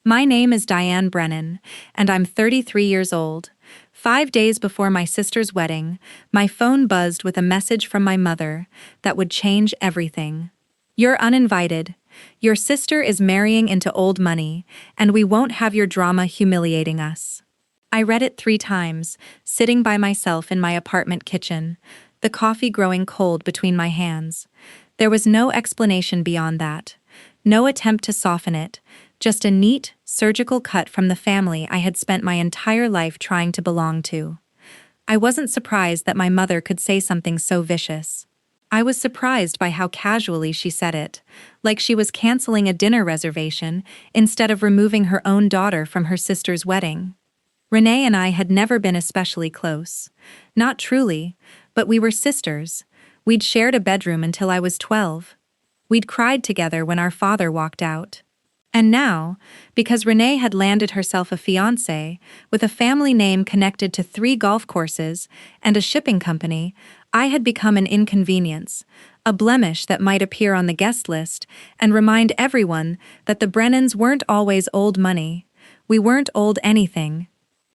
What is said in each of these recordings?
My name is Diane Brennan, and I'm 33 years old. 5 days before my sister's wedding, my phone buzzed with a message from my mother that would change everything. You're uninvited. Your sister is marrying into old money, and we won't have your drama humiliating us. I read it 3 times, sitting by myself in my apartment kitchen, the coffee growing cold between my hands. There was no explanation beyond that. No attempt to soften it, just a neat, surgical cut from the family I had spent my entire life trying to belong to. I wasn't surprised that my mother could say something so vicious. I was surprised by how casually she said it, like she was canceling a dinner reservation instead of removing her own daughter from her sister's wedding. Renee and I had never been especially close. Not truly, but we were sisters. We'd shared a bedroom until I was 12. We'd cried together when our father walked out. And now, because Renee had landed herself a fiancé with a family name connected to 3 golf courses and a shipping company, I had become an inconvenience, a blemish that might appear on the guest list and remind everyone that the Brennans weren't always old money. We weren't old anything.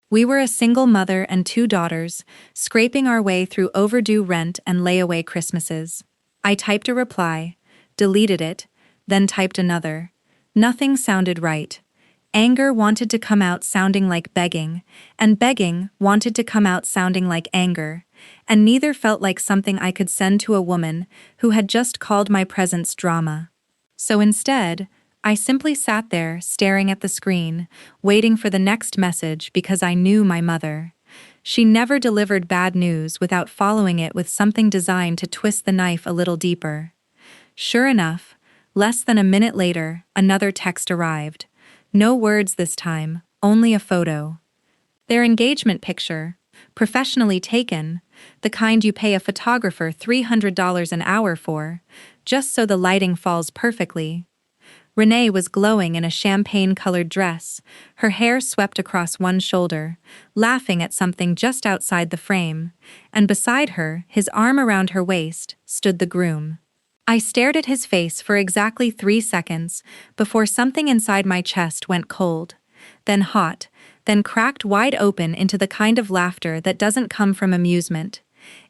We were a single mother and 2 daughters, scraping our way through overdue rent and layaway Christmases. I typed a reply, deleted it, then typed another. Nothing sounded right. Anger wanted to come out sounding like begging, and begging wanted to come out sounding like anger, and neither felt like something I could send to a woman who had just called my presence drama. So instead, I simply sat there staring at the screen, waiting for the next message because I knew my mother. She never delivered bad news without following it with something designed to twist the knife a little deeper. Sure enough, less than a minute later, another text arrived. No words this time, only a photo. Their engagement picture, professionally taken, the kind you pay a photographer $300 an hour for, just so the lighting falls perfectly. Renee was glowing in a champagne-colored dress, her hair swept across one shoulder, laughing at something just outside the frame, and beside her, his arm around her waist, stood the groom. I stared at his face for exactly 3 seconds before something inside my chest went cold, then hot, then cracked wide open into the kind of laughter that doesn't come from amusement.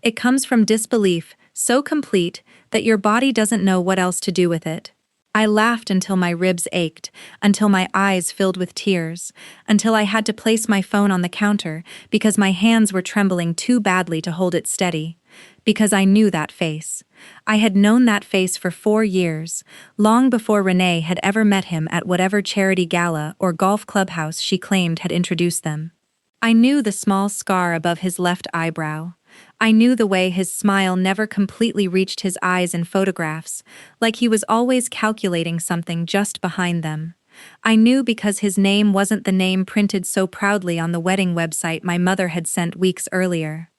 It comes from disbelief so complete that your body doesn't know what else to do with it. I laughed until my ribs ached, until my eyes filled with tears, until I had to place my phone on the counter because my hands were trembling too badly to hold it steady. Because I knew that face. I had known that face for 4 years, long before Renee had ever met him at whatever charity gala or golf clubhouse she claimed had introduced them. I knew the small scar above his left eyebrow. I knew the way his smile never completely reached his eyes in photographs, like he was always calculating something just behind them. I knew because his name wasn't the name printed so proudly on the wedding website my mother had sent weeks earlier.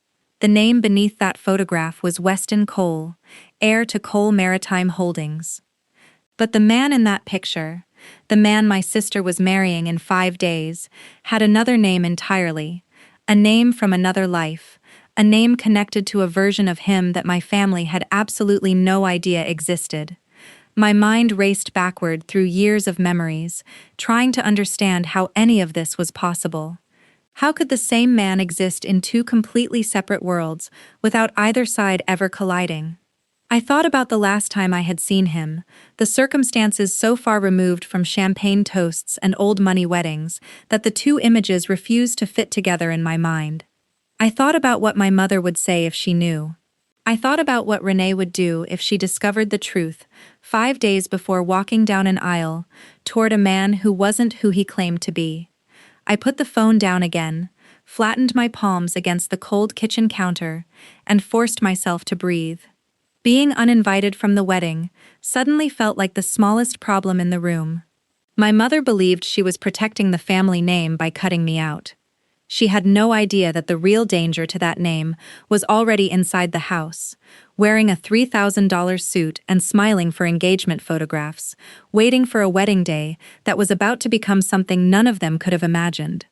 The name beneath that photograph was Weston Cole, heir to Cole Maritime Holdings. But the man in that picture, the man my sister was marrying in 5 days, had another name entirely, a name from another life, a name connected to a version of him that my family had absolutely no idea existed. My mind raced backward through years of memories, trying to understand how any of this was possible. How could the same man exist in 2 completely separate worlds without either side ever colliding? I thought about the last time I had seen him, the circumstances so far removed from champagne toasts and old money weddings that the 2 images refused to fit together in my mind. I thought about what my mother would say if she knew. I thought about what Renee would do if she discovered the truth 5 days before walking down an aisle toward a man who wasn't who he claimed to be. I put the phone down again, flattened my palms against the cold kitchen counter, and forced myself to breathe. Being uninvited from the wedding suddenly felt like the smallest problem in the room. My mother believed she was protecting the family name by cutting me out. She had no idea that the real danger to that name was already inside the house, wearing a $3,000 suit and smiling for engagement photographs, waiting for a wedding day that was about to become something none of them could have imagined.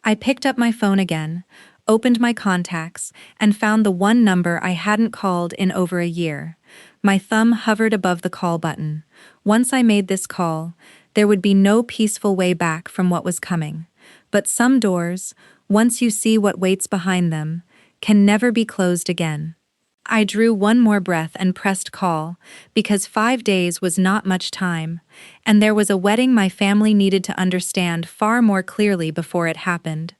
I picked up my phone again, opened my contacts, and found the one number I hadn't called in over a year. My thumb hovered above the call button. Once I made this call, There would be no peaceful way back from what was coming. But some doors, once you see what waits behind them, can never be closed again. I drew one more breath and pressed call, because 5 days was not much time, and there was a wedding my family needed to understand far more clearly before it happened.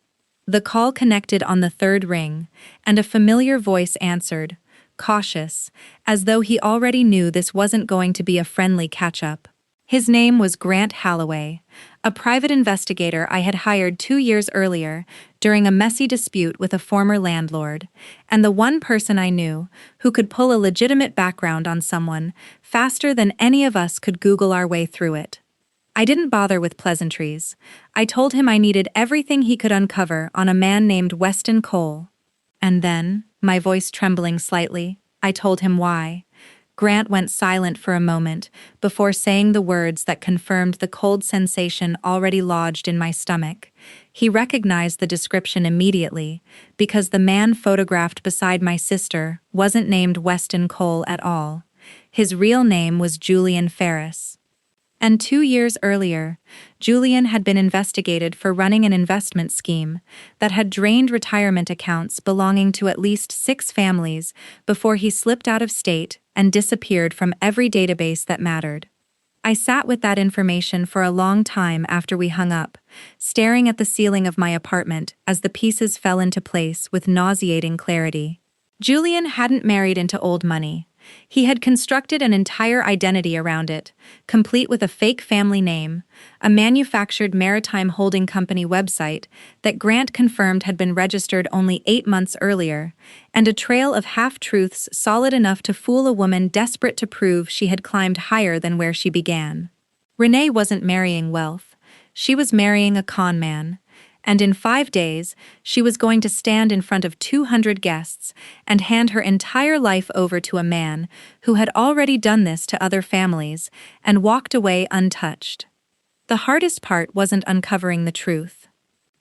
The call connected on the third ring, and a familiar voice answered, cautious, as though he already knew this wasn't going to be a friendly catch-up. His name was Grant Holloway, a private investigator I had hired 2 years earlier during a messy dispute with a former landlord, and the one person I knew who could pull a legitimate background on someone faster than any of us could Google our way through it. I didn't bother with pleasantries. I told him I needed everything he could uncover on a man named Weston Cole. And then, my voice trembling slightly, I told him why. Grant went silent for a moment before saying the words that confirmed the cold sensation already lodged in my stomach. He recognized the description immediately, because the man photographed beside my sister wasn't named Weston Cole at all. His real name was Julian Ferris. And 2 years earlier, Julian had been investigated for running an investment scheme that had drained retirement accounts belonging to at least 6 families before he slipped out of state and disappeared from every database that mattered. I sat with that information for a long time after we hung up, staring at the ceiling of my apartment as the pieces fell into place with nauseating clarity. Julian hadn't married into old money. He had constructed an entire identity around it, complete with a fake family name, a manufactured maritime holding company website that Grant confirmed had been registered only 8 months earlier, and a trail of half-truths solid enough to fool a woman desperate to prove she had climbed higher than where she began. Renee wasn't marrying wealth. She was marrying a con man. And in 5 days, she was going to stand in front of 200 guests and hand her entire life over to a man who had already done this to other families and walked away untouched. The hardest part wasn't uncovering the truth.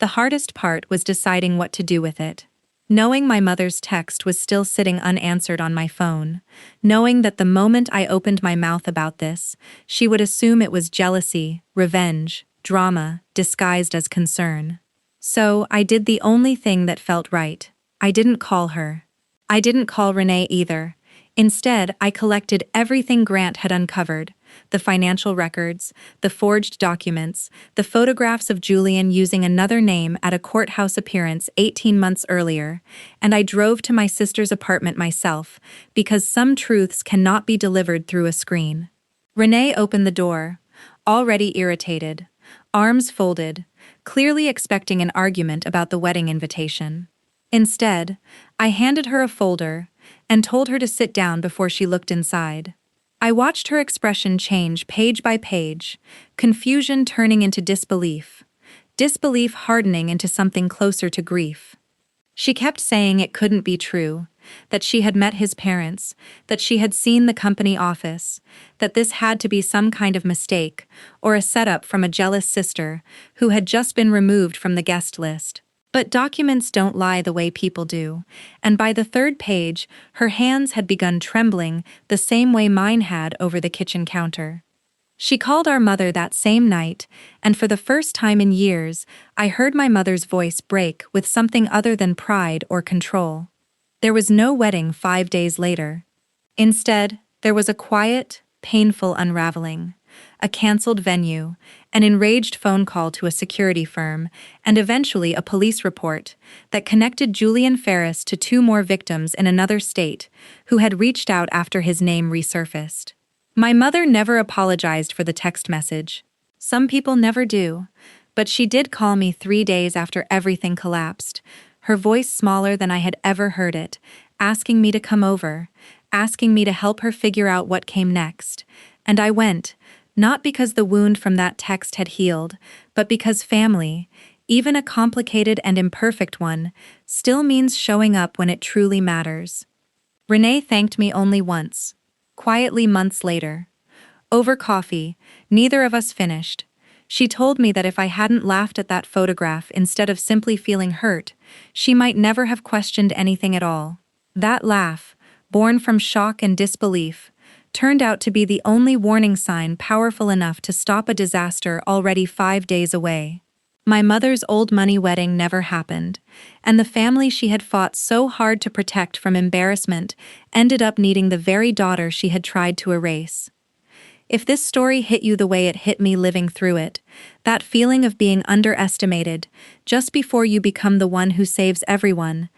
The hardest part was deciding what to do with it. Knowing my mother's text was still sitting unanswered on my phone, knowing that the moment I opened my mouth about this, she would assume it was jealousy, revenge, drama, disguised as concern. So I did the only thing that felt right. I didn't call her. I didn't call Renee either. Instead, I collected everything Grant had uncovered: the financial records, the forged documents, the photographs of Julian using another name at a courthouse appearance 18 months earlier, and I drove to my sister's apartment myself, because some truths cannot be delivered through a screen. Renee opened the door, already irritated, arms folded, clearly expecting an argument about the wedding invitation. Instead, I handed her a folder and told her to sit down before she looked inside. I watched her expression change page by page, confusion turning into disbelief, disbelief hardening into something closer to grief. She kept saying it couldn't be true, that she had met his parents, that she had seen the company office, that this had to be some kind of mistake or a setup from a jealous sister who had just been removed from the guest list. But documents don't lie the way people do, and by the 3rd page, her hands had begun trembling the same way mine had over the kitchen counter. She called our mother that same night, and for the first time in years, I heard my mother's voice break with something other than pride or control. There was no wedding 5 days later. Instead, there was a quiet, painful unraveling, a canceled venue, an enraged phone call to a security firm, and eventually a police report that connected Julian Ferris to 2 more victims in another state who had reached out after his name resurfaced. My mother never apologized for the text message. Some people never do, but she did call me 3 days after everything collapsed, her voice smaller than I had ever heard it, asking me to come over, asking me to help her figure out what came next. And I went, not because the wound from that text had healed, but because family, even a complicated and imperfect one, still means showing up when it truly matters. Renee thanked me only once, quietly months later. Over coffee, neither of us finished. She told me that if I hadn't laughed at that photograph instead of simply feeling hurt, she might never have questioned anything at all. That laugh, born from shock and disbelief, turned out to be the only warning sign powerful enough to stop a disaster already 5 days away. My mother's old money wedding never happened, and the family she had fought so hard to protect from embarrassment ended up needing the very daughter she had tried to erase. If this story hit you the way it hit me living through it, that feeling of being underestimated, just before you become the one who saves everyone,